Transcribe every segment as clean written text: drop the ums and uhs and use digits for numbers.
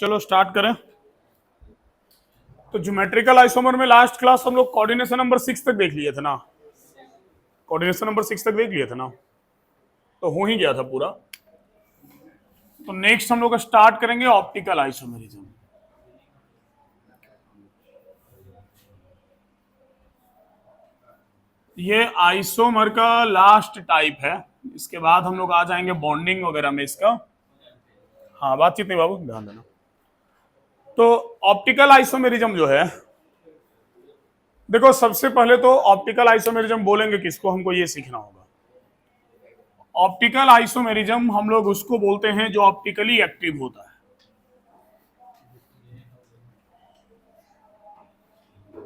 चलो स्टार्ट करें। तो ज्योमेट्रिकल आइसोमर में लास्ट क्लास हम लोग कोऑर्डिनेशन नंबर 6 तक देख लिए थे ना। कोऑर्डिनेशन नंबर 6 तक देख लिए थे ना, तो हो ही गया था पूरा। तो नेक्स्ट हम लोग स्टार्ट करेंगे ऑप्टिकल आइसोमेरिज्म। ये आइसोमर का लास्ट टाइप है। इसके बाद हम लोग आ जाएंगे बॉन्डिंग वगैरह में इसका। हाँ, बातचीत नहीं बाबू, ध्यान देना। तो ऑप्टिकल आइसोमेरिज्म जो है, देखो सबसे पहले तो ऑप्टिकल आइसोमेरिज्म बोलेंगे किसको, हमको ये सीखना होगा। ऑप्टिकल आइसोमेरिज्म हम लोग उसको बोलते हैं जो ऑप्टिकली एक्टिव होता है।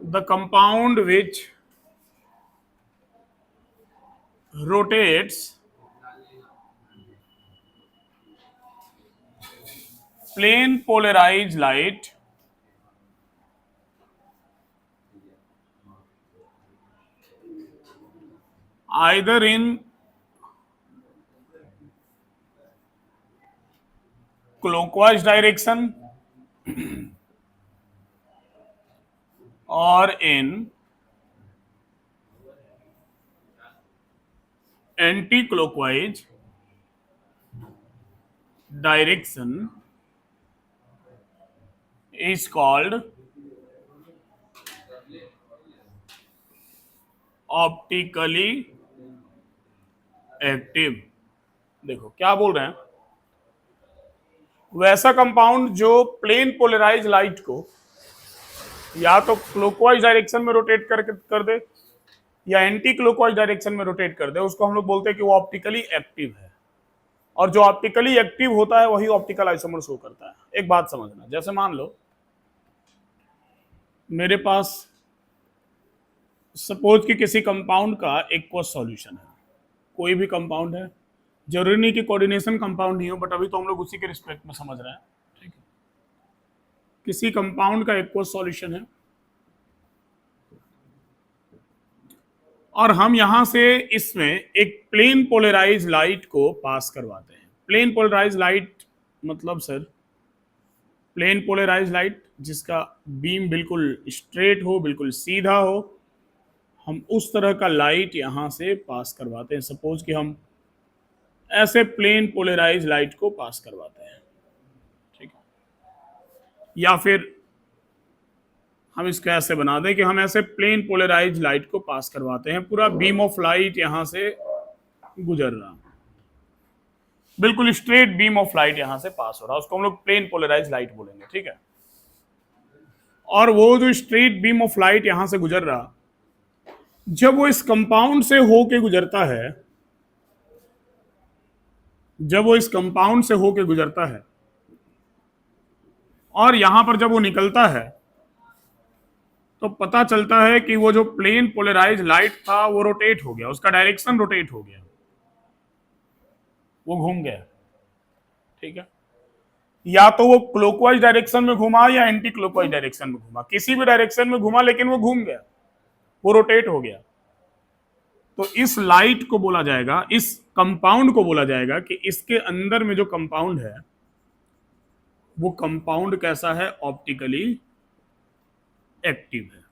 The compound which rotates plane polarized light either in clockwise direction or in anti-clockwise direction is called optically active. देखो क्या बोल रहे हैं, वैसा कंपाउंड जो प्लेन पोलराइज लाइट को या तो क्लॉकवाइज डायरेक्शन में रोटेट कर दे या एंटी क्लॉकवाइज डायरेक्शन में रोटेट कर दे, उसको हम लोग बोलते हैं कि वो ऑप्टिकली एक्टिव है। और जो ऑप्टिकली एक्टिव होता है वही ऑप्टिकल आइसोमर शो करता है। एक बात समझना, जैसे मान लो मेरे पास सपोज कि किसी कंपाउंड का एक्वस सॉल्यूशन है, कोई भी कंपाउंड है, जरूरी नहीं कि कोऑर्डिनेशन कंपाउंड ही हो, बट अभी तो हम लोग उसी के रिस्पेक्ट में समझ रहे हैं, ठीक है। किसी कंपाउंड का एक्वस सॉल्यूशन है और हम यहां से इसमें एक प्लेन पोलराइज लाइट को पास करवाते हैं। प्लेन पोलराइज लाइट मतलब सर, प्लेन पोलराइज लाइट जिसका बीम बिल्कुल स्ट्रेट हो, बिल्कुल सीधा हो, हम उस तरह का लाइट यहां से पास करवाते हैं। सपोज कि हम ऐसे प्लेन पोलराइज लाइट को पास करवाते हैं, ठीक है। या फिर हम इसको ऐसे बना दें कि हम ऐसे प्लेन पोलराइज लाइट को पास करवाते हैं, पूरा बीम ऑफ लाइट यहां से गुजर रहा, बिल्कुल स्ट्रेट बीम ऑफ लाइट यहां से पास हो रहा, उसको हम लोग प्लेन पोलराइज लाइट बोलेंगे, ठीक है। और वो जो स्ट्रेट बीम ऑफ लाइट यहां से गुजर रहा, जब वो इस कंपाउंड से होके गुजरता है, जब वो इस कंपाउंड से होके गुजरता है और यहां पर जब वो निकलता है, तो पता चलता है कि वो जो प्लेन पोलराइज लाइट था वो रोटेट हो गया, उसका डायरेक्शन रोटेट हो गया, वो घूम गया, ठीक है। या तो वो क्लॉकवाइज डायरेक्शन में घुमा या एंटी क्लॉकवाइज डायरेक्शन में घुमा, किसी भी डायरेक्शन में घुमा, लेकिन वो घूम गया, वो रोटेट हो गया। तो इस लाइट को बोला जाएगा, इस कंपाउंड को बोला जाएगा कि इसके अंदर में जो कंपाउंड है वो कंपाउंड कैसा है, ऑप्टिकली एक्टिव है।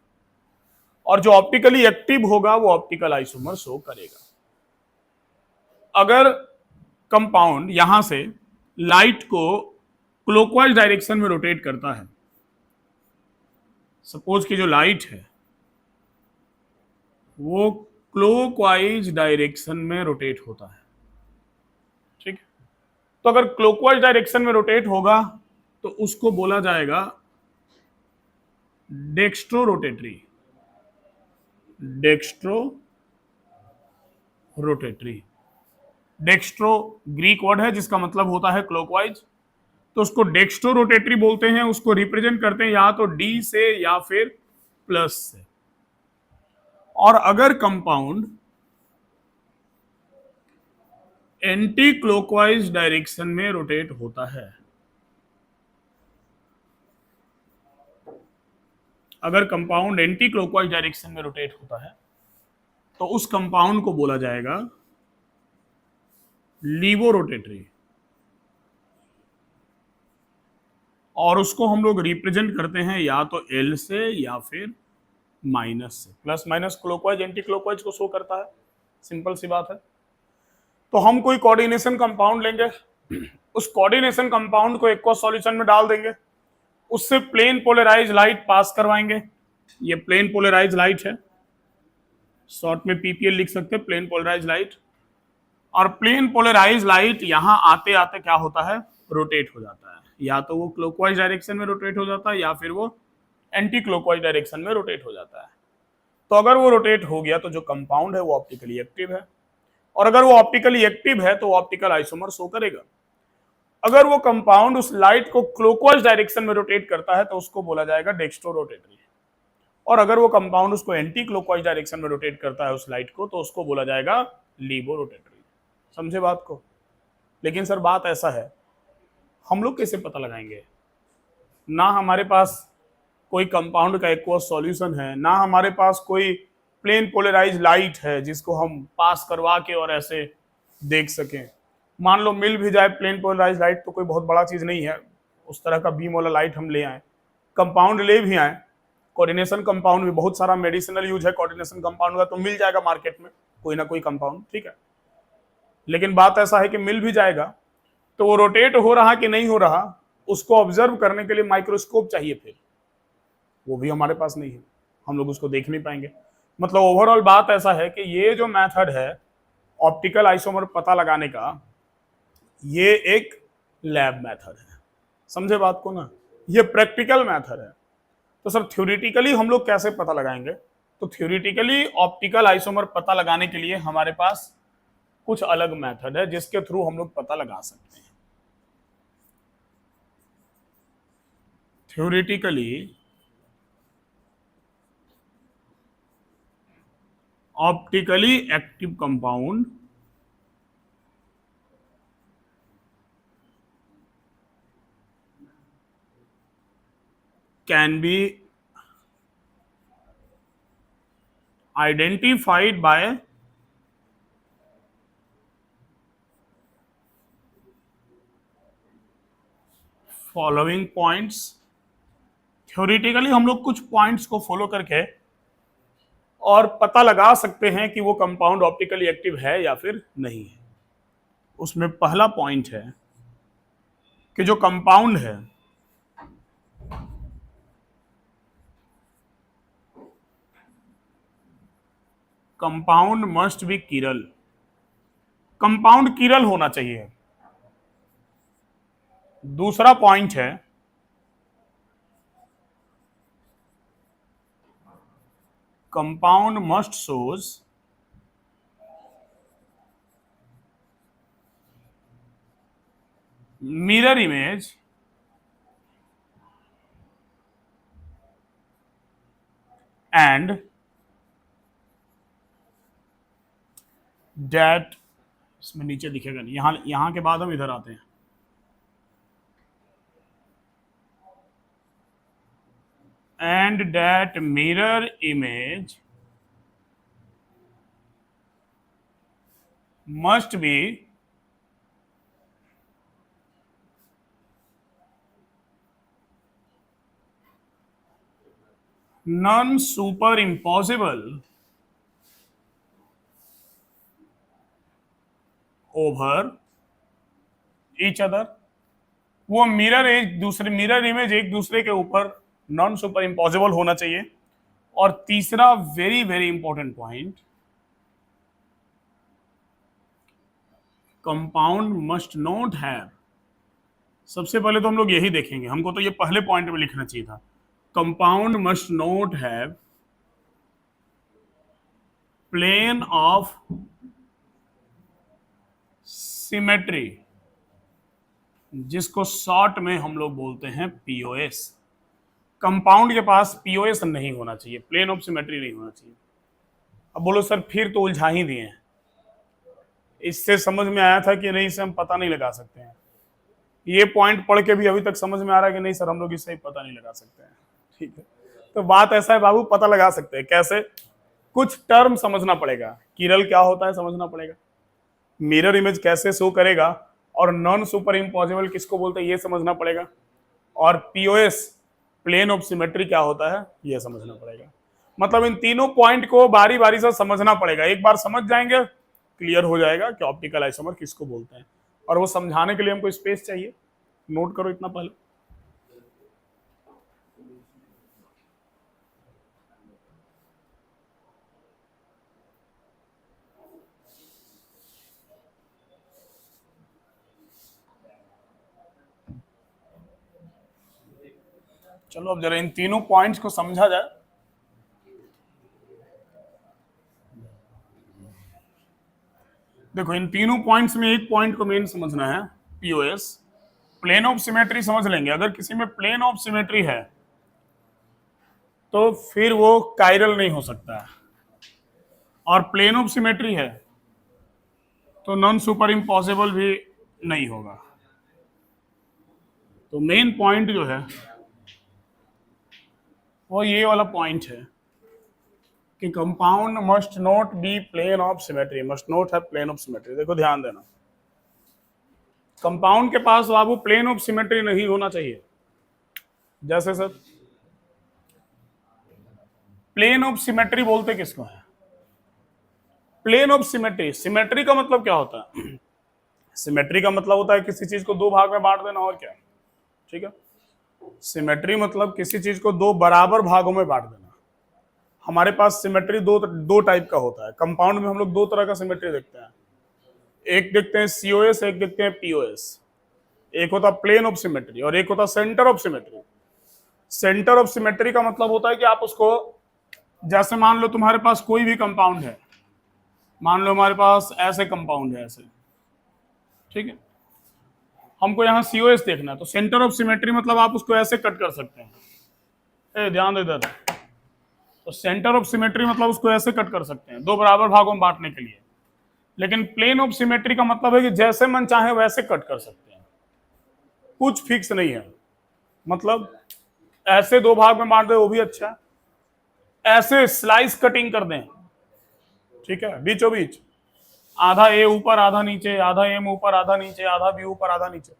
और जो ऑप्टिकली एक्टिव होगा वो ऑप्टिकल आइसोमर शो करेगा। अगर कंपाउंड यहां से लाइट को क्लॉकवाइज डायरेक्शन में रोटेट करता है, सपोज कि जो लाइट है वो क्लॉकवाइज डायरेक्शन में रोटेट होता है, ठीक है। तो अगर क्लॉकवाइज डायरेक्शन में रोटेट होगा तो उसको बोला जाएगा dextro rotatory. Dextro rotatory, dextro Greek word है जिसका मतलब होता है क्लॉकवाइज, तो उसको डेक्स्ट्रो रोटेटरी बोलते हैं। उसको रिप्रेजेंट करते हैं या तो डी से या फिर प्लस से। और अगर कंपाउंड एंटी क्लॉकवाइज डायरेक्शन में रोटेट होता है, अगर कंपाउंड एंटी क्लॉकवाइज डायरेक्शन में रोटेट होता है तो उस कंपाउंड को बोला जाएगा लीवो रोटेटरी। और उसको हम लोग रिप्रेजेंट करते हैं या तो एल से या फिर माइनस से। Plus minus clockwise anti clockwise को शो करता है, सिंपल सी बात है। तो हम कोई कोऑर्डिनेशन कंपाउंड लेंगे, उस कोऑर्डिनेशन कंपाउंड को एक्वस सॉल्यूशन में डाल देंगे, उससे प्लेन पोलराइज लाइट पास करवाएंगे। ये प्लेन पोलराइज लाइट है, शॉर्ट में पीपीएल लिख सकते हैं, प्लेन पोलराइज लाइट। और प्लेन पोलराइज लाइट यहां आते आते क्या होता है, रोटेट हो जाता है। या तो वो क्लॉकवाइज डायरेक्शन में रोटेट हो जाता है या फिर वो एंटी क्लॉकवाइज डायरेक्शन में रोटेट हो जाता है। तो अगर वो रोटेट हो गया तो जो कंपाउंड है वो ऑप्टिकली एक्टिव है, और अगर वो ऑप्टिकली एक्टिव है तो वो ऑप्टिकल आइसोमर शो करेगा। अगर वो कंपाउंड उस लाइट को क्लॉकवाइज डायरेक्शन में रोटेट करता है तो उसको बोला जाएगा डेक्स्ट्रो रोटेटरी, और अगर वो कंपाउंड उसको एंटी क्लॉकवाइज डायरेक्शन में रोटेट करता है उस लाइट को तो उसको बोला जाएगा लीबो रोटेटरी। समझे बात को? लेकिन सर बात ऐसा है, हम लोग कैसे पता लगाएंगे? ना हमारे पास कोई कंपाउंड का एक्वस सॉल्यूशन है, ना हमारे पास कोई प्लेन पोलराइज लाइट है जिसको हम पास करवा के और ऐसे देख सकें। मान लो मिल भी जाए प्लेन पोलराइज लाइट तो कोई बहुत बड़ा चीज नहीं है, उस तरह का बीम वाला लाइट हम ले आए, कंपाउंड ले भी आए, कोऑर्डिनेशन कंपाउंड भी बहुत सारा मेडिसिनल यूज है कोऑर्डिनेशन कंपाउंड का, तो मिल जाएगा मार्केट में कोई ना कोई कंपाउंड, ठीक है। लेकिन बात ऐसा है कि मिल भी जाएगा तो वो रोटेट हो रहा कि नहीं हो रहा उसको ऑब्जर्व करने के लिए माइक्रोस्कोप चाहिए, फिर वो भी हमारे पास नहीं है, हम लोग उसको देख नहीं पाएंगे। मतलब ओवरऑल बात ऐसा है कि ये जो मेथड है ऑप्टिकल आइसोमर पता लगाने का, ये एक लैब मेथड है। समझे बात को ना? ये प्रैक्टिकल मेथड है। तो सर थ्योरेटिकली हम लोग कैसे पता लगाएंगे? तो थ्योरेटिकली ऑप्टिकल आइसोमर पता लगाने के लिए हमारे पास कुछ अलग मेथड है जिसके थ्रू हम लोग पता लगा सकते हैं। Theoretically optically active compound can be identified by following points. Theoretically हम लोग कुछ पॉइंट्स को फॉलो करके और पता लगा सकते हैं कि वो कंपाउंड ऑप्टिकली एक्टिव है या फिर नहीं है। उसमें पहला पॉइंट है कि जो कंपाउंड है compound must be chiral, compound chiral होना चाहिए। दूसरा पॉइंट है compound must shows mirror image and that, इसमें नीचे दिखेगा नहीं, यहां के बाद हम इधर आते हैं। and that mirror image must be non-superimposable over each other। वो मिरर इमेज एक दूसरे के ऊपर नॉन सुपर इम्पॉसिबल होना चाहिए। और तीसरा very very important point, compound must not have, सबसे पहले तो हम लोग यही देखेंगे, हमको तो ये पहले पॉइंट में लिखना चाहिए था, compound must not have plane of symmetry, जिसको शॉर्ट में हम लोग बोलते हैं पीओएस। कंपाउंड के पास पीओएस नहीं होना चाहिए, प्लेन ऑफ सिमेट्री नहीं होना चाहिए। अब बोलो सर फिर तो उलझा ही दिए हैं, इससे समझ में आया था कि नहीं, इसे हम पता नहीं लगा सकते हैं। ये पॉइंट पढ़ के भी अभी तक समझ में आ रहा है कि नहीं सर हम लोग इससे पता नहीं लगा सकते हैं। ठीक है, तो बात ऐसा है बाबू, पता लगा सकते हैं कैसे? कुछ टर्म समझना पड़ेगा, किरल क्या होता है समझना पड़ेगा, मिरर इमेज कैसे शो करेगा, और नॉन सुपर इम्पॉसिबल किसको बोलते हैं ये समझना पड़ेगा। और पीओएस प्लेन ऑफ सिमेट्री क्या होता है यह समझना पड़ेगा। मतलब इन तीनों पॉइंट को बारी बारी से समझना पड़ेगा। एक बार समझ जाएंगे क्लियर हो जाएगा कि ऑप्टिकल आइसोमर किसको बोलते हैं, और वो समझाने के लिए हमको स्पेस चाहिए। नोट करो इतना पहले। चलो अब जरा इन तीनों पॉइंट्स को समझा जाए। देखो इन तीनों पॉइंट्स में एक पॉइंट को मेन समझना है, पीओएस प्लेन ऑफ सिमेट्री समझ लेंगे। अगर किसी में प्लेन ऑफ सिमेट्री है तो फिर वो कायरल नहीं हो सकता है, और प्लेन ऑफ सिमेट्री है तो नॉन सुपर इम्पॉसिबल भी नहीं होगा। तो मेन पॉइंट जो है वो ये वाला पॉइंट है कि compound must not be plane of symmetry, must not have plane of symmetry. देखो ध्यान देना, कंपाउंड के पास बाबू प्लेन ऑफ सिमेट्री नहीं होना चाहिए। जैसे सर प्लेन ऑफ सिमेट्री बोलते किसको है? प्लेन ऑफ सिमेट्री, सिमेट्री का मतलब क्या होता है? सिमेट्री का मतलब होता है किसी चीज को दो भाग में बांट देना, और क्या। ठीक है, सिमेट्री मतलब किसी चीज को दो बराबर भागों में बांट देना। हमारे पास सिमेट्री दो टाइप का होता है। कंपाउंड में हम लोग दो तरह का सिमेट्री देखते हैं, एक देखते हैं सीओएस, एक देखते हैं पीओएस। एक होता प्लेन ऑफ सिमेट्री और एक होता centre of symmetry. Centre of symmetry का मतलब होता है कि आप उसको, जैसे मान लो तुम्हारे पास कोई भी कंपाउंड है, मान लो हमारे पास ऐसे कंपाउंड है ऐसे, ठीक है, हमको यहाँ सीओएस देखना है, तो सेंटर ऑफ सिमेट्री मतलब आप उसको ऐसे कट कर सकते हैं। ध्यान दे इधर, तो सेंटर ऑफ सिमेट्री मतलब उसको ऐसे कट कर सकते हैं दो बराबर भागों में बांटने के लिए। लेकिन प्लेन ऑफ सिमेट्री का मतलब है कि जैसे मन चाहे वैसे कट कर सकते हैं, कुछ फिक्स नहीं है। मतलब ऐसे दो भाग में बांट दे वो भी अच्छा है, ऐसे स्लाइस कटिंग कर दें, ठीक है, बीचों बीच आधा ए ऊपर आधा नीचे, आधा एम ऊपर आधा नीचे, आधा बी ऊपर आधा नीचे,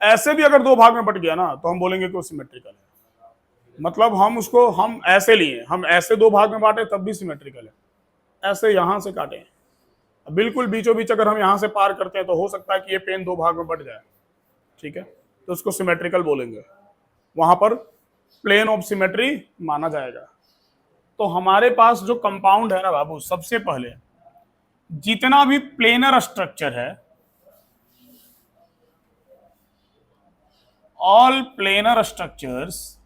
ऐसे भी अगर दो भाग में बट गया ना तो हम बोलेंगे कि वो सिमेट्रिकल है। मतलब हम ऐसे लिए, हम ऐसे दो भाग में बांटे तब भी सिमेट्रिकल है। ऐसे यहां से काटे, बिल्कुल बीचों बीच अगर हम यहां से पार करते हैं तो हो सकता है कि ये पेन दो भाग में बट जाए, ठीक है, तो उसको सिमेट्रिकल बोलेंगे, वहां पर प्लेन ऑफ सिमेट्री माना जाएगा। तो हमारे पास जो कंपाउंड है ना बाबू, सबसे पहले जितना भी प्लेनर स्ट्रक्चर है, all planar structures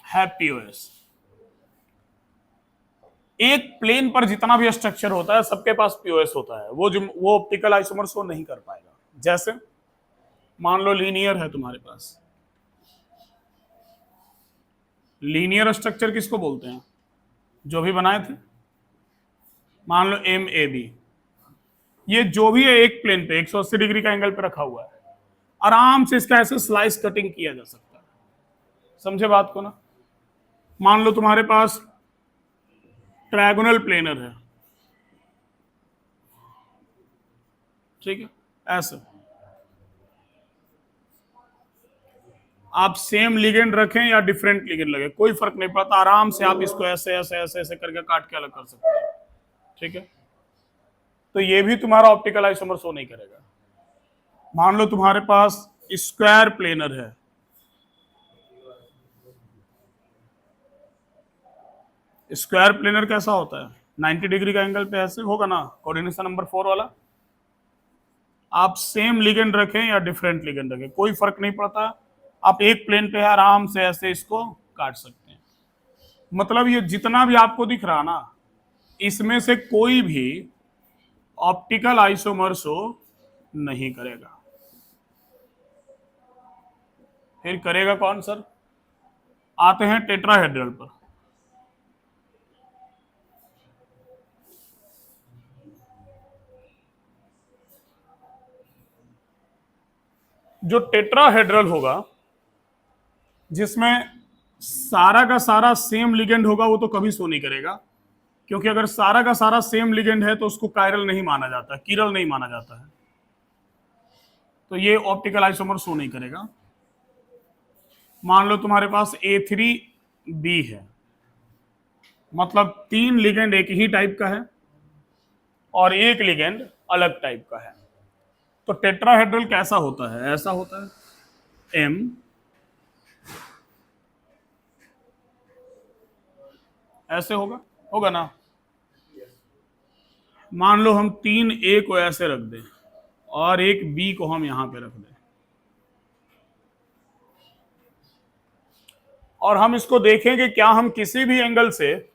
have POS. एक प्लेन पर जितना भी स्ट्रक्चर होता है सबके पास पीओएस होता है। वो ऑप्टिकल आइसोमर शो नहीं कर पाएगा। जैसे मान लो लीनियर है तुम्हारे पास, लीनियर स्ट्रक्चर किसको बोलते हैं? जो भी बनाए थे, मान लो एम ए बी, ये जो भी है एक प्लेन पे 180 डिग्री का एंगल पे रखा हुआ है, आराम से इसका ऐसे स्लाइस कटिंग किया जा सकता है। समझे बात को ना? मान लो तुम्हारे पास ट्रायगोनल प्लेनर है, ठीक है, ऐसे आप सेम लिगेंड रखें या डिफरेंट लिगेंड लगे कोई फर्क नहीं पड़ता, आराम से आप इसको ऐसे ऐसे ऐसे ऐसे करके काट के अलग कर सकते हैं, ठीक है। तो ये भी तुम्हारा ऑप्टिकल आइसोमर शो नहीं करेगा। मान लो तुम्हारे पास स्क्वायर प्लेनर है, स्क्वायर प्लेनर कैसा होता है? 90 डिग्री का एंगल पे ऐसे होगा ना, कोऑर्डिनेशन नंबर 4 वाला। आप सेम लिगेंड रखें या डिफरेंट लिगेंड रखें कोई फर्क नहीं पड़ता, आप एक प्लेन पे आराम से ऐसे इसको काट सकते हैं। मतलब ये जितना भी आपको दिख रहा ना, इसमें से कोई भी ऑप्टिकल आइसोमर शो नहीं करेगा। फिर करेगा कौन सर? आते हैं टेट्राहेड्रल पर। जो टेट्राहेड्रल होगा, जिसमें सारा का सारा सेम लिगेंड होगा, वो तो कभी शो नहीं करेगा, क्योंकि अगर सारा का सारा सेम लिगेंड है तो उसको कायरल नहीं माना जाता, किरल नहीं माना जाता है। तो ये ऑप्टिकल आइसोमर शो नहीं करेगा। मान लो तुम्हारे पास A3B है, मतलब 3 लिगेंड एक ही टाइप का है और एक लिगेंड अलग टाइप का है। तो टेट्राहेड्रल कैसा होता है? ऐसा होता है, M ऐसे होगा, होगा ना। मान लो हम 3A को ऐसे रख दें और एक B को हम यहां पे रख दें, और हम इसको देखें कि क्या हम किसी भी एंगल से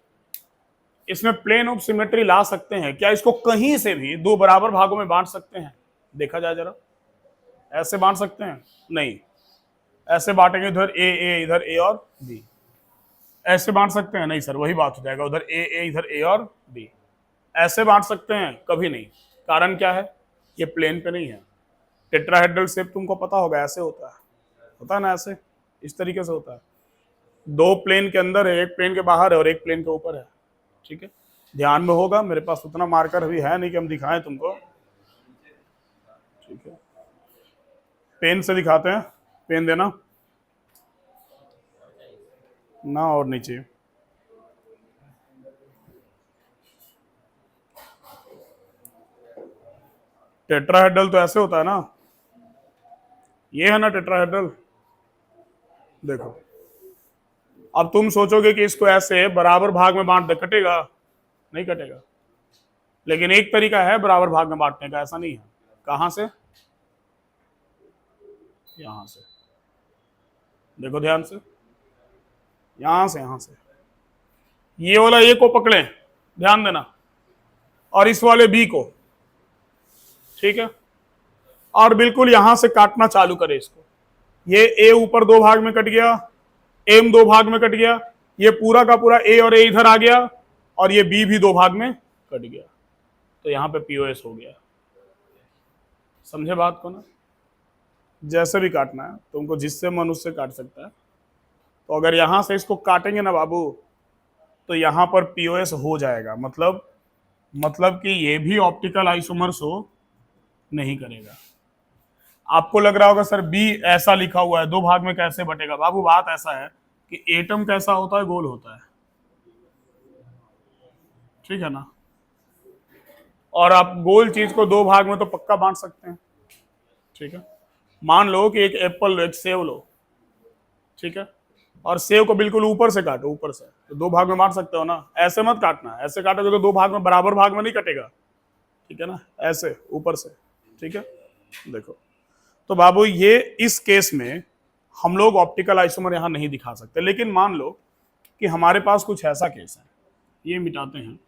इसमें प्लेन ऑफ सिमेट्री ला सकते हैं, क्या इसको कहीं से भी दो बराबर भागों में बांट सकते हैं? देखा जाए जरा, ऐसे बांट सकते हैं? नहीं। ऐसे बांटेंगे, इधर ए, इधर ए और बी। ऐसे बांट सकते हैं? नहीं सर, वही बात हो जाएगा, उधर ए, इधर ए और बी। ऐसे बांट सकते हैं? कभी नहीं। कारण क्या है? ये प्लेन पे नहीं है। टेट्राहेड्रल शेप तुमको पता होगा, ऐसे होता है ना, ऐसे इस तरीके से होता है। दो प्लेन के अंदर है, एक प्लेन के बाहर है और एक प्लेन के ऊपर है। ठीक है, ध्यान में होगा। मेरे पास उतना मार्कर अभी है नहीं कि हम दिखाएं तुमको। ठीक है, पेन से दिखाते हैं। पेन देना ना, और नीचे। टेट्राहेड्रल तो ऐसे होता है ना, ये है ना टेट्राहेड्रल। देखो, अब तुम सोचोगे कि इसको ऐसे बराबर भाग में बांट दे, कटेगा? नहीं कटेगा। लेकिन एक तरीका है बराबर भाग में बांटने का, ऐसा नहीं है। कहां से? यहां से। देखो ध्यान से, यहां से ये वाला ए को पकड़े, ध्यान देना, और इस वाले बी को। ठीक है, और बिल्कुल यहां से काटना चालू करे इसको। ये ए ऊपर दो भाग में कट गया, एम दो भाग में कट गया, ये पूरा का पूरा ए और ए इधर आ गया, और ये बी भी दो भाग में कट गया। तो यहां पे पीओएस हो गया। समझे बात को ना? जैसे भी काटना है तुमको, जिससे मन उससे काट सकता है। तो अगर यहां से इसको काटेंगे ना बाबू, तो यहां पर पीओएस हो जाएगा। मतलब कि ये भी ऑप्टिकल आइसोमर शो नहीं करेगा। आपको लग रहा होगा सर बी ऐसा लिखा हुआ है, दो भाग में कैसे बटेगा? बाबू बात ऐसा है कि एटम कैसा होता है? गोल होता है। ठीक है ना, और आप गोल चीज को दो भाग में तो पक्का बांट सकते हैं। ठीक है, मान लो कि एक एप्पल, एक सेव लो, ठीक है, और सेव को बिल्कुल ऊपर से काटो, ऊपर से, तो दो भाग में बांट सकते हो ना। ऐसे मत काटना, ऐसे काटोगे तो दो भाग में, बराबर भाग में नहीं कटेगा। ठीक है ना, ऐसे ऊपर से। ठीक है, देखो, तो बाबू ये इस केस में हम लोग ऑप्टिकल आइसोमर यहां नहीं दिखा सकते। लेकिन मान लो कि हमारे पास कुछ ऐसा केस है, ये मिटाते हैं।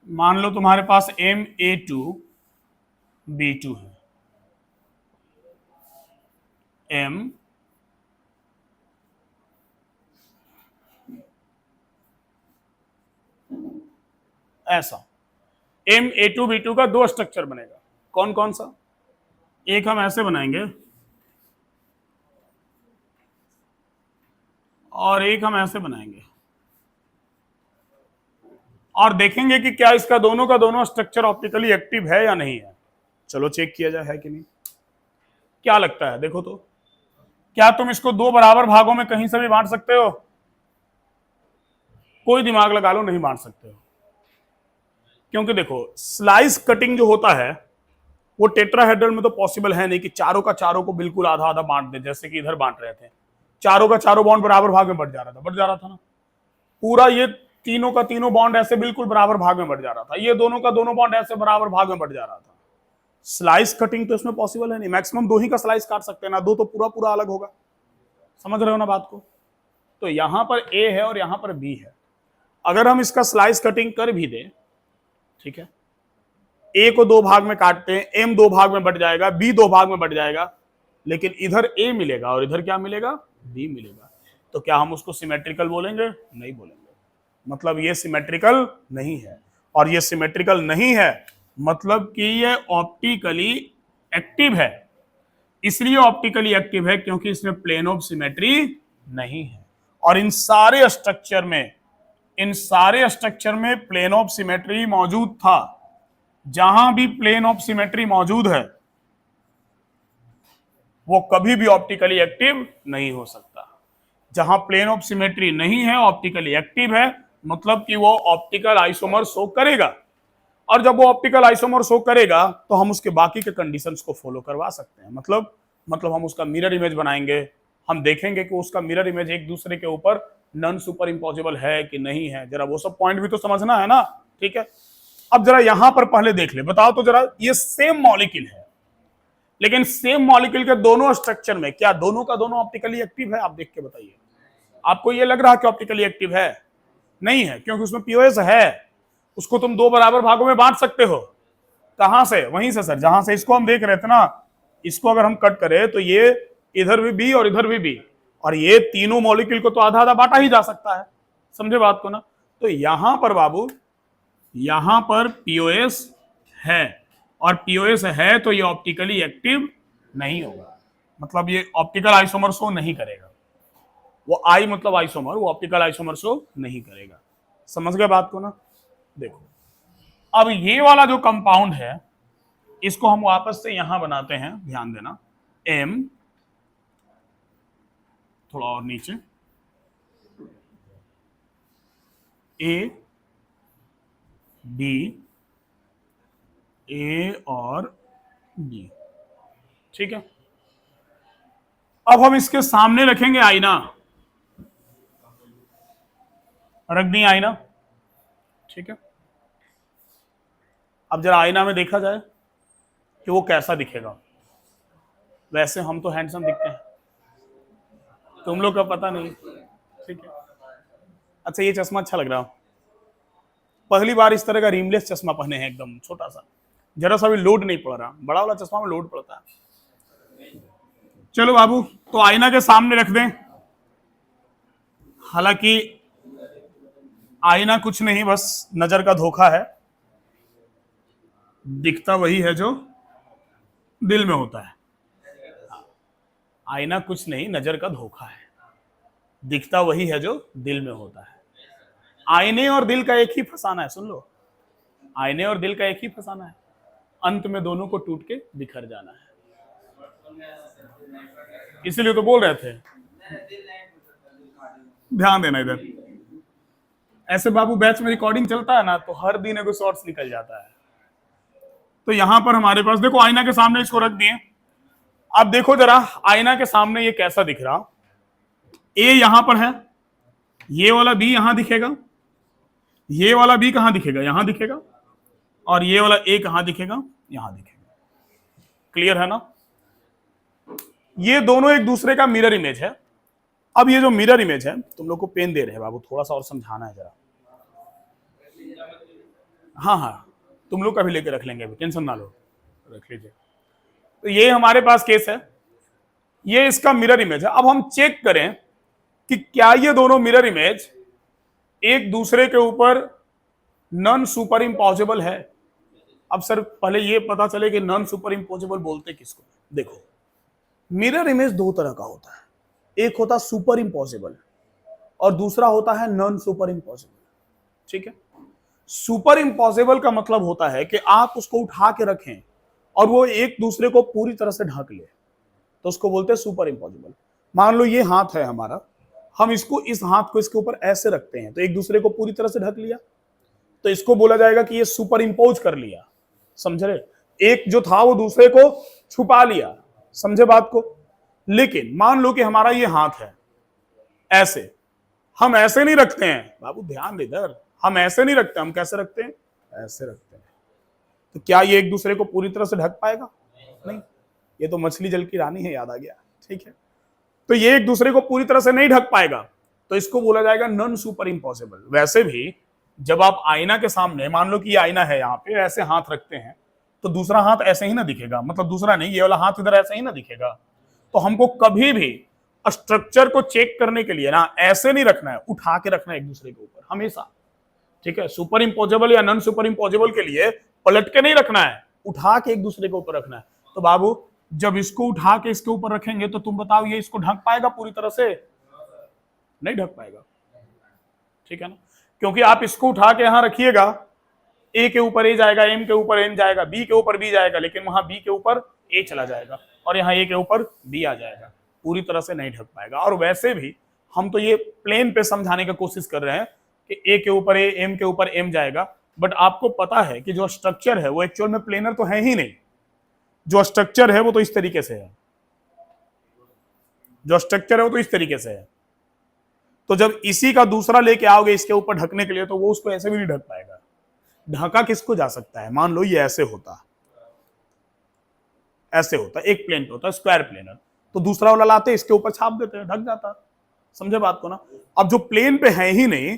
मान लो तुम्हारे पास MA2B2 है, M ऐसा। MA2B2 का दो स्ट्रक्चर बनेगा। कौन कौन सा? एक हम ऐसे बनाएंगे और एक हम ऐसे बनाएंगे, और देखेंगे कि क्या इसका दोनों का दोनों स्ट्रक्चर ऑप्टिकली एक्टिव है या नहीं है। चलो चेक किया जाए है कि नहीं। क्या लगता है? देखो तो, क्या तुम इसको दो बराबर भागों में कहीं से भी बांट सकते हो? कोई दिमाग लगा लो, नहीं बांट सकते हो। क्योंकि देखो, स्लाइस कटिंग जो होता है वो टेट्राहेड्रल में तो पॉसिबल है नहीं कि चारों का चारों को बिल्कुल आधा आधा बांट दे, जैसे कि इधर बांट रहे थे। चारों का चारों बॉन्ड बराबर भाग में बढ़ जा रहा था ना। पूरा ये तीनों का तीनों बॉन्ड ऐसे बिल्कुल बराबर भाग में बढ़ जा रहा था, ये दोनों का दोनों बॉन्ड ऐसे बराबर भाग में बढ़ जा रहा था। स्लाइस कटिंग तो इसमें पॉसिबल है नहीं। मैक्सिमम दो ही का स्लाइस काट सकते हैं ना, दो तो पूरा पूरा अलग होगा। समझ रहे हो ना बात को? तो यहां पर ए है और यहां पर बी है। अगर हम इसका स्लाइस कटिंग कर भी दें, ठीक है, ए को दो भाग में काटते हैं, एम दो भाग में बढ़ जाएगा, बी दो भाग में बढ़ जाएगा, लेकिन इधर ए मिलेगा और इधर क्या मिलेगा? बी मिलेगा। तो क्या हम उसको सिमेट्रिकल बोलेंगे? नहीं बोलेंगे। मतलब ये सिमेट्रिकल नहीं है, और ये सिमेट्रिकल नहीं है मतलब कि ये ऑप्टिकली एक्टिव है। इसलिए ऑप्टिकली एक्टिव है क्योंकि इसमें प्लेन ऑफ सिमेट्री नहीं है। और इन सारे स्ट्रक्चर में प्लेन ऑफ सिमेट्री मौजूद था। जहां भी प्लेन ऑफ सिमेट्री मौजूद है वो कभी भी ऑप्टिकली एक्टिव नहीं हो सकता। जहां प्लेन ऑफ सिमेट्री नहीं है ऑप्टिकली एक्टिव है, मतलब कि वो ऑप्टिकल आइसोमर शो करेगा। और जब वो ऑप्टिकल आइसोमर शो करेगा तो हम उसके बाकी के कंडीशंस को फॉलो करवा सकते हैं। मतलब हम उसका मिरर इमेज बनाएंगे, हम देखेंगे कि उसका मिरर इमेज एक दूसरे के ऊपर नॉन सुपर इंपॉसिबल है कि नहीं है। जरा वो सब पॉइंट भी तो समझना है ना, ठीक है। अब जरा यहां पर पहले देख ले, बताओ तो जरा, ये सेम मॉलिक्यूल है, लेकिन सेम मॉलिक्यूल के दोनों स्ट्रक्चर में क्या दोनों का दोनों ऑप्टिकली एक्टिव है? आप देख के बताइए। आपको ये लग रहा है कि ऑप्टिकली एक्टिव है? नहीं है, क्योंकि उसमें पीओएस है। उसको तुम दो बराबर भागों में बांट सकते हो। कहां से? वहीं से सर, जहां से इसको हम देख रहे थे ना। इसको अगर हम कट करें तो ये इधर भी बी और इधर भी बी, और ये तीनों मॉलिक्यूल को तो आधा आधा बांटा ही जा सकता है। समझे बात को ना? तो यहां पर बाबू, यहां पर पीओएस है, और पीओएस है तो ये ऑप्टिकली एक्टिव नहीं होगा। मतलब ये ऑप्टिकल आइसोमर शो नहीं करेगा। वो आई मतलब आइसोमर, वो ऑप्टिकल आइसोमर शो नहीं करेगा। समझ गए बात को ना? देखो, अब ये वाला जो कंपाउंड है इसको हम वापस से यहां बनाते हैं, ध्यान देना। एम, थोड़ा और नीचे, ए बी, ए और बी, ठीक है। अब हम इसके सामने रखेंगे आईना, रख दी आईना, ठीक है। अब जरा आईना में देखा जाए कि वो कैसा दिखेगा। वैसे हम तो हैंडसम दिखते हैं, तुम लोग का पता नहीं, ठीक है। अच्छा, ये चश्मा अच्छा लग रहा है। पहली बार इस तरह का रीमलेस चश्मा पहने हैं, एकदम छोटा सा, जरा सा भी लोड नहीं पड़ रहा। बड़ा वाला चश्मा में लोड पड़ता है। चलो बाबू, तो आईना के सामने रख दें। हालांकि आईना कुछ नहीं, बस नजर का धोखा है। दिखता वही है जो दिल में होता है। आईना कुछ नहीं, नजर का धोखा है। दिखता वही है जो दिल में होता है। आईने और दिल का एक ही फसाना है, सुन लो। आईने और दिल का एक ही फसाना है, अंत में दोनों को टूट के बिखर जाना है। इसीलिए तो बोल रहे थे, ध्यान देना इधर। ऐसे बाबू बैच में रिकॉर्डिंग चलता है ना, तो हर दिन एगो शॉर्ट्स निकल जाता है। तो यहां पर हमारे पास देखो, आईना के सामने इसको रख दिए। अब देखो जरा, आईना के सामने ये कैसा दिख रहा। ए यहां पर है, ये वाला बी यहां दिखेगा, ये वाला बी कहां दिखेगा? यहां दिखेगा, और ये वाला ए कहां दिखेगा? यहां दिखेगा। क्लियर है ना? ये दोनों एक दूसरे का मिरर इमेज है। अब ये जो मिरर इमेज है, तुम लोग को पेन दे रहे हैं बाबू, थोड़ा सा और समझाना है जरा। हाँ हाँ, तुम लोग का भी लेके रख लेंगे, अभी टेंशन ना लो, रख लीजिए। तो ये हमारे पास केस है, ये इसका मिरर इमेज है। अब हम चेक करें कि क्या ये दोनों मिरर इमेज एक दूसरे के ऊपर नॉन सुपर इम्पॉसिबल है। अब सर पहले ये पता चले कि नॉन सुपर इम्पॉसिबल बोलते किसको। देखो, मिरर इमेज दो तरह का होता है, एक होता है सुपर इम्पॉसिबल और दूसरा होता है नॉन सुपर इम्पॉसिबल, ठीक है। सुपर इम्पॉसिबल का मतलब होता है कि आप उसको उठा के रखें और वो एक दूसरे को पूरी तरह से ढक ले, तो उसको बोलते हैं सुपर इम्पॉसिबल। मान लो ये हाथ है हमारा, हम इसको, इस हाथ को इसके ऊपर ऐसे रखते हैं तो एक दूसरे को पूरी तरह से ढक लिया, तो इसको बोला जाएगा कि ये सुपर इम्पोज कर लिया। समझ रहे? एक जो था वो दूसरे को छुपा लिया। समझे बात को? लेकिन मान लो कि हमारा ये हाथ है, ऐसे हम ऐसे नहीं रखते हैं बाबू, ध्यान दे इधर, हम ऐसे नहीं रखते। हम कैसे रखते हैं? ऐसे रखते हैं। तो क्या ये एक दूसरे को पूरी तरह से ढक पाएगा? नहीं। ये तो मछली जल की रानी है, याद आ गया, ठीक है। तो ये एक दूसरे को पूरी तरह से नहीं ढक पाएगा, तो इसको बोला जाएगा नॉन सुपर इम्पॉसिबल। वैसे भी जब आप आईना के सामने, मान लो कि ये आईना है, यहाँ पे ऐसे हाथ रखते हैं, तो दूसरा हाथ ऐसे ही ना दिखेगा, मतलब दूसरा नहीं, ये वाला हाथ इधर ऐसे ही ना दिखेगा। तो हमको कभी भी स्ट्रक्चर को चेक करने के लिए ना ऐसे नहीं रखना है, उठा के रखना है एक दूसरे के ऊपर हमेशा, ठीक है। सुपर इम्पोजेबल या नॉन सुपर इम्पोजेबल के लिए पलट के नहीं रखना है, उठा के एक दूसरे के ऊपर रखना है। तो बाबू जब इसको उठा के इसके ऊपर रखेंगे तो तुम बताओ ये इसको ढक पाएगा पूरी तरह से? नहीं ढक पाएगा, ठीक है ना, क्योंकि आप इसको उठा के यहां रखिएगा, ए के ऊपर ए जाएगा, एम के ऊपर एम जाएगा, बी के ऊपर बी जाएगा, लेकिन वहां बी के ऊपर ए चला जाएगा और यहाँ ए के ऊपर बी आ जाएगा, पूरी तरह से नहीं ढक पाएगा। और वैसे भी हम तो ये प्लेन पे समझाने की कोशिश कर रहे हैं कि ए के ऊपर ए, एम के ऊपर एम जाएगा, बट आपको पता है कि जो स्ट्रक्चर है वो एक्चुअल में प्लेनर तो है ही नहीं, जो स्ट्रक्चर है वो तो इस तरीके से है, जो स्ट्रक्चर है वो तो इस तरीके से है। तो जब इसी का दूसरा लेके आओगे इसके ऊपर ढकने के लिए तो वो उसको ऐसे भी नहीं ढक पाएगा। ढका किसको जा सकता है? मान लो ये ऐसे होता, ऐसे होता, एक प्लेन पे होता स्क्वायर प्लेनर, तो दूसरा वाला लाते इसके ऊपर छाप देते हैं, ढक जाता। समझे बात को ना? अब जो प्लेन पे है ही नहीं,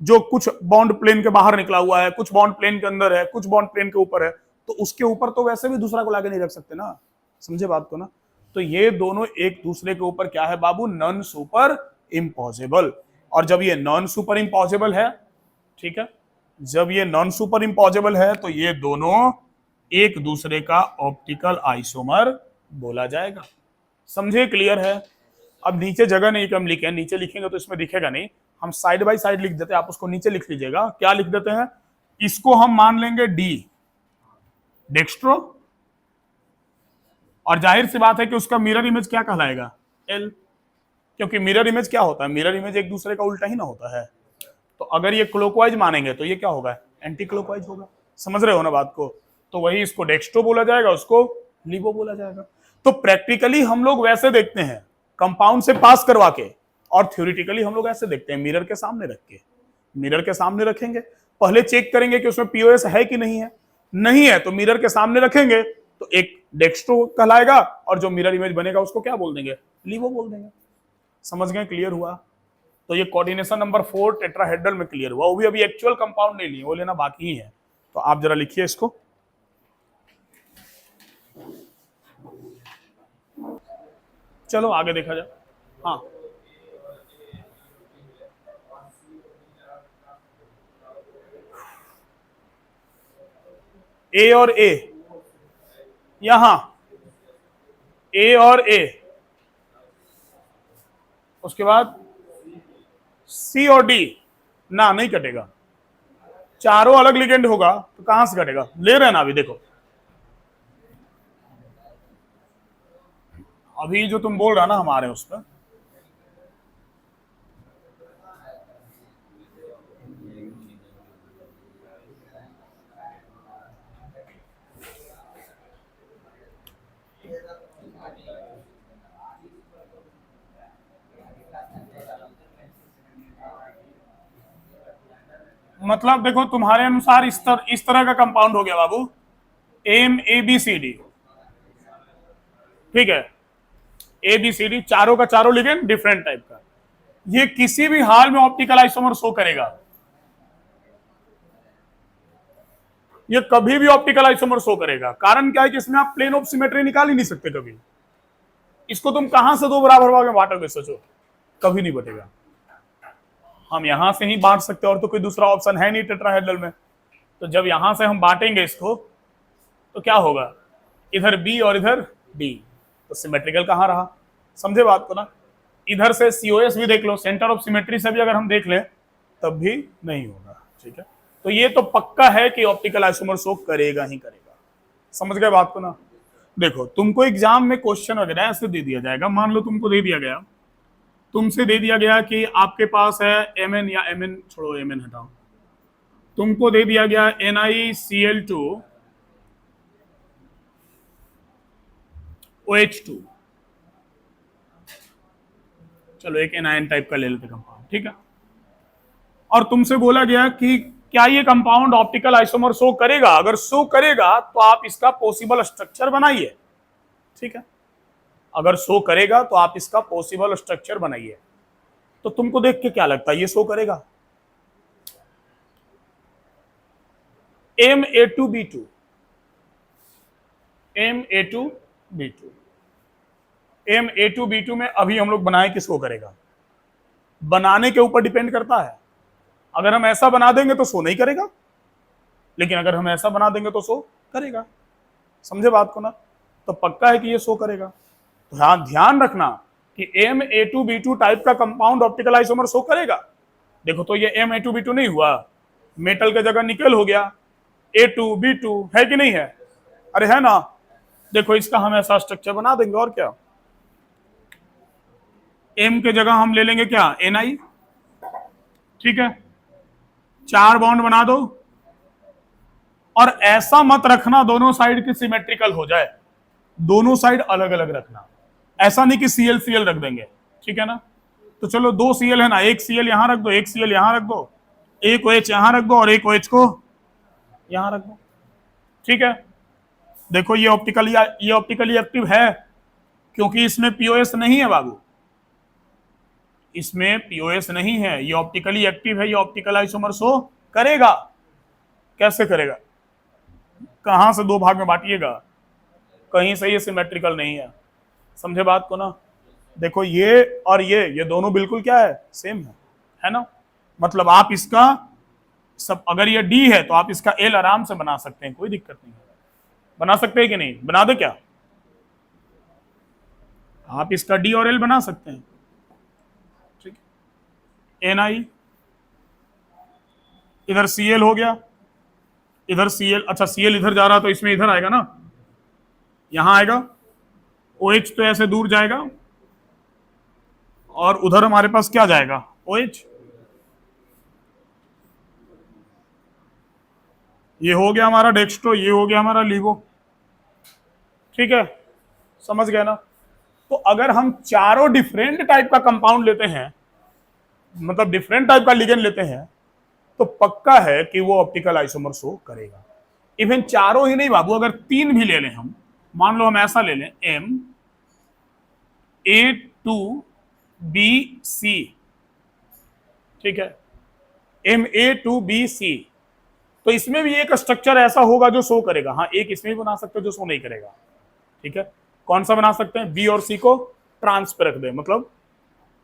जो कुछ बॉन्ड प्लेन के बाहर निकला हुआ है, कुछ बॉन्ड प्लेन के अंदर है, कुछ बॉन्ड प्लेन के ऊपर है, तो उसके ऊपर तो वैसे भी दूसरा को लाके नहीं रख सकते ना। समझे बात को ना? तो ये दोनों एक दूसरे के ऊपर क्या है बाबू? Non super impossible. और जब ये नॉन सुपर इम्पॉसिबल है, ठीक है, जब ये नॉन सुपर इम्पॉसिबल है तो ये दोनों एक दूसरे का ऑप्टिकल आइसोमर बोला जाएगा। समझे? क्लियर है? अब नीचे जगह नहीं कि हम लिखें, नीचे लिखेंगे तो इसमें दिखेगा नहीं, हम साइड बाय साइड लिख देते हैं, आप उसको नीचे लिख लीजिएगा। क्या लिख देते हैं? इसको हम मान लेंगे डी, डेक्स्ट्रो, और जाहिर सी बात है कि उसका मिरर इमेज क्या कहलाएगा? एल, क्योंकि मिरर इमेज क्या होता है? मिरर इमेज एक दूसरे का उल्टा ही ना होता है। तो अगर ये क्लॉकवाइज मानेंगे तो ये क्या होगा? एंटी क्लॉकवाइज होगा। समझ रहे हो ना बात को? तो वही इसको डेक्स्ट्रो बोला जाएगा, उसको लीवो बोला जाएगा। तो प्रैक्टिकली हम लोग वैसे देखते हैं कंपाउंड से पास करवा के, और थ्योरेटिकली हम लोग ऐसे देखते हैं मिरर के सामने रख के। मिरर के सामने रखेंगे, पहले चेक करेंगे कि उसमें पीओएस है कि नहीं है। नहीं है तो मिरर के सामने रखेंगे तो एक डेक्स्ट्रो कहलाएगा, और जो मिरर इमेज बनेगा उसको क्या बोल देंगे? लीवो बोल देंगे। समझ गए? क्लियर हुआ? तो ये कोऑर्डिनेशन नंबर 4 टेट्राहेड्रल में क्लियर हुआ। वो भी अभी एक्चुअल कंपाउंड नहीं लिए, वो लेना बाकी ही है। तो आप जरा लिखिए इसको। चलो आगे देखा जाए। हाँ, ए और ए, यहां ए और ए, उसके बाद सी और डी, ना नहीं कटेगा। चारों अलग लिगेंड होगा तो कहां से कटेगा? ले रहे हैं ना अभी, देखो अभी जो तुम बोल रहा ना हमारे उस पर, मतलब देखो तुम्हारे अनुसार इस तरह का कंपाउंड हो गया बाबू, M A B C D, ठीक है, ए बी सी डी, चारों का चारों लिगेंड डिफरेंट टाइप का। ये किसी भी हाल में ऑप्टिकल आइसोमर शो करेगा, ये कभी भी ऑप्टिकल आइसोमर शो करेगा। कारण क्या है कि इसमें आप प्लेन ऑफ सिमेट्री निकाल ही नहीं सकते कभी। इसको तुम कहां से दो बराबर भाग में बांटोगे? सोचो, कभी नहीं बटेगा। हम यहां से ही बांट सकते और तो कोई दूसरा ऑप्शन है नहीं टेट्राहेड्रल में। तो जब यहां से हम बांटेंगे इसको तो क्या होगा? इधर बी और इधर डी, तो सिमेट्रिकल कहां रहा? समझे बात को ना? इधर से सीओएस भी देख लो, सेंटर ऑफ सिमेट्री से भी अगर हम देख लें तब भी नहीं होगा। ठीक है, तो ये तो पक्का है कि ऑप्टिकल आइसोमर शो करेगा ही करेगा। समझ गए बात को ना? देखो तुमको एग्जाम में क्वेश्चन वगैरह ऐसे दे दिया जाएगा। मान लो तुमको दे दिया गया, तुमसे दे दिया गया कि आपके पास है एम या एम छोड़ो, एम हटाओ, तुमको दे दिया गया NiCl2 OH2, चलो एक एनायन टाइप का ले लेते कंपाउंड, ठीक है, और तुमसे बोला गया कि क्या ये कंपाउंड ऑप्टिकल आइसोमर शो करेगा? अगर शो करेगा तो आप इसका पॉसिबल स्ट्रक्चर बनाइए। ठीक है, अगर शो करेगा तो आप इसका पॉसिबल स्ट्रक्चर बनाइए। तो तुमको देख के क्या लगता है ये शो करेगा? Ma2B2, Ma2B2, Ma2B2 में अभी हम लोग बनाए किसको करेगा? बनाने के ऊपर डिपेंड करता है। अगर हम ऐसा बना देंगे तो शो नहीं करेगा, लेकिन अगर हम ऐसा बना देंगे तो शो करेगा। समझे बात को ना? तो पक्का है कि ये शो करेगा। तो हाँ, ध्यान रखना कि Ma2B2 टाइप का कंपाउंड ऑप्टिकल आइसोमर शो करेगा। देखो तो ये Ma2B2 नहीं हुआ, मेटल के जगह निकल हो गया, A2B2 है कि नहीं है? अरे है ना। देखो इसका हम ऐसा स्ट्रक्चर बना देंगे, और क्या, M के जगह हम ले लेंगे क्या, Ni, ठीक है, 4 बॉन्ड बना दो, और ऐसा मत रखना दोनों साइड की सिमेट्रिकल हो जाए, दोनों साइड अलग अलग रखना, ऐसा नहीं कि Cl रख देंगे, ठीक है ना। तो चलो 2 Cl है ना, एक Cl यहां रख दो, एक Cl यहां रख दो, एक OH यहां रख दो और एक OH को यहां रख दो, ठीक है। देखो ये ऑप्टिकली एक्टिव है, क्योंकि इसमें पीओएस नहीं है बाबू, इसमें पीओएस नहीं है, ये ऑप्टिकली एक्टिव है, ये ऑप्टिकल आइसोमर शो करेगा। कैसे करेगा, कहां से 2 भाग में बांटिएगा, कहीं से ये सिमेट्रिकल नहीं है, समझे बात को ना। देखो ये और ये दोनों बिल्कुल क्या है, सेम है ना। मतलब आप इसका सब, अगर ये डी है तो आप इसका एल आराम से बना सकते हैं, कोई दिक्कत नहीं है। बना सकते हैं कि नहीं, बना दे क्या, आप इसका डी और एल बना सकते हैं, ठीक है। एनआई, इधर सीएल हो गया, इधर सीएल, अच्छा सीएल इधर जा रहा तो इसमें इधर आएगा ना, यहां आएगा, OH तो ऐसे दूर जाएगा, और उधर हमारे पास क्या जाएगा, OH। ये हो गया हमारा डेक्स्ट्रो, ये हो गया हमारा लीवो, ठीक है, समझ गए ना। तो अगर हम चारों डिफरेंट टाइप का कंपाउंड लेते हैं, मतलब डिफरेंट टाइप का लिगेंड लेते हैं, तो पक्का है कि वो ऑप्टिकल आइसोमर शो करेगा। इवन चारों ही नहीं बाबू, अगर 3 भी ले लें हम, मान लो हम ऐसा ले लें Ma2BC, ठीक है, Ma2BC, तो इसमें भी एक स्ट्रक्चर ऐसा होगा जो शो करेगा। हाँ, एक इसमें भी बना सकते हो जो शो नहीं करेगा, ठीक है। कौन सा बना सकते हैं, बी और सी को ट्रांस पे रख दे, मतलब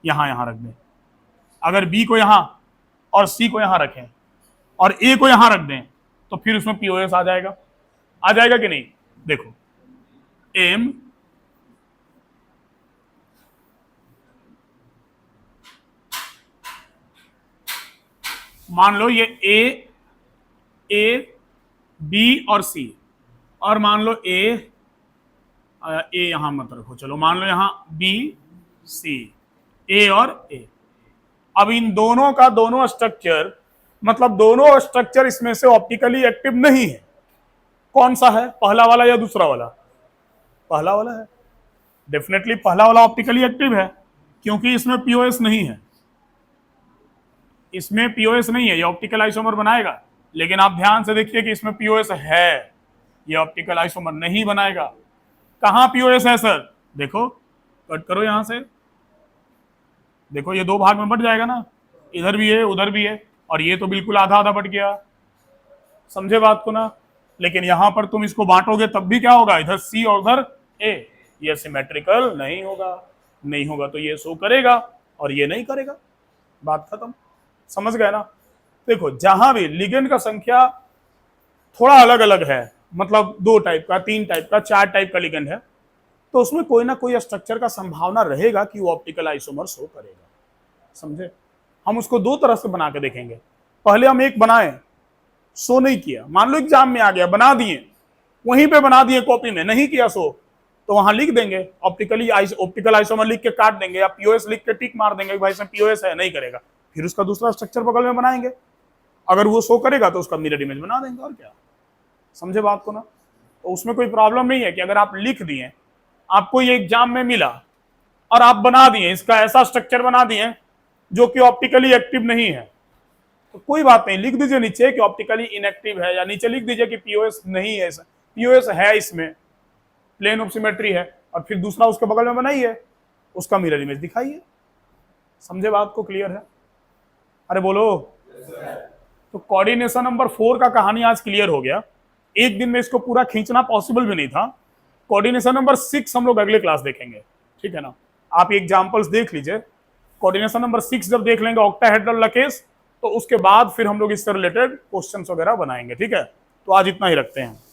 यहां रख दें। अगर बी को यहां और सी को यहां रखें और ए को यहां रख दें, तो फिर उसमें पीओएस आ जाएगा कि नहीं। देखो एम मान लो ये ए बी और सी, और मान लो ए यहां मत रखो, चलो मान लो यहां बी सी, ए और ए। अब इन दोनों का दोनों स्ट्रक्चर, मतलब दोनों स्ट्रक्चर इसमें से ऑप्टिकली एक्टिव नहीं है। कौन सा है, पहला वाला या दूसरा वाला, पहला वाला है, डेफिनेटली पहला वाला ऑप्टिकली एक्टिव है, क्योंकि इसमें पीओएस नहीं है, इसमें पीओएस नहीं है, ये ऑप्टिकल आइसोमर बनाएगा। लेकिन आप ध्यान से देखिए कि इसमें पीओएस है, ये ऑप्टिकल आइसोमर नहीं बनाएगा। कहां पीओएस है सर, देखो कट करो यहां से, देखो ये 2 भाग में बट जाएगा ना, इधर भी है उधर भी है, और ये तो बिल्कुल आधा आधा बट गया, समझे बात को ना। लेकिन यहां पर तुम इसको बांटोगे तब भी क्या होगा, इधर सी और उधर ए, ये सिमेट्रिकल नहीं होगा तो ये शो करेगा और ये नहीं करेगा, बात खत्म, समझ गए ना। देखो जहां भी लिगेंड का संख्या थोड़ा अलग अलग है, मतलब 2 टाइप का, 3 टाइप का, 4 टाइप का लिगेंड है, तो उसमें कोई ना कोई स्ट्रक्चर का संभावना रहेगा कि वो ऑप्टिकल आइसोमर शो करेगा, समझे। हम उसको 2 तरह से बना के देखेंगे। पहले हम एक बनाए, शो नहीं किया, मान लो एग्जाम में आ गया, बना दिए, वहीं पे बना दिए कॉपी में, नहीं किया शो, तो वहां लिख देंगे ऑप्टिकल आइसोमर लिख के काट देंगे, या पीओएस लिख के टिक मार देंगे, भाई इसमें पीओएस है, नहीं करेगा। फिर उसका दूसरा स्ट्रक्चर बगल में बनाएंगे, अगर वो शो करेगा तो उसका मिरर इमेज बना देंगे, और क्या, समझे बात को ना। तो उसमें कोई प्रॉब्लम नहीं है कि अगर आप लिख दिए, आपको ये एग्जाम में मिला और आप बना दिए, इसका ऐसा स्ट्रक्चर बना दिए जो कि ऑप्टिकली एक्टिव नहीं है, तो कोई बात नहीं, लिख दीजिए नीचे कि ऑप्टिकली इनएक्टिव है, या नीचे लिख दीजिए कि पीओएस नहीं है, पीओएस है, इसमें प्लेन ऑफ सिमेट्री है, और फिर दूसरा उसके बगल में बनाइए, उसका मिरर इमेज दिखाइए, समझे बात को, क्लियर है। अरे बोलो। तो कोऑर्डिनेशन नंबर 4 का कहानी आज क्लियर हो गया। एक दिन में इसको पूरा खींचना पॉसिबल भी नहीं था। कोऑर्डिनेशन नंबर 6 हम लोग अगले क्लास देखेंगे, ठीक है ना। आप एग्जांपल्स देख लीजिए, कोऑर्डिनेशन नंबर 6 जब देख लेंगे ऑक्टाहेड्रल लकेज, तो उसके बाद फिर हम लोग इससे रिलेटेड क्वेश्चंस वगैरह बनाएंगे, ठीक है। तो आज इतना ही रखते हैं।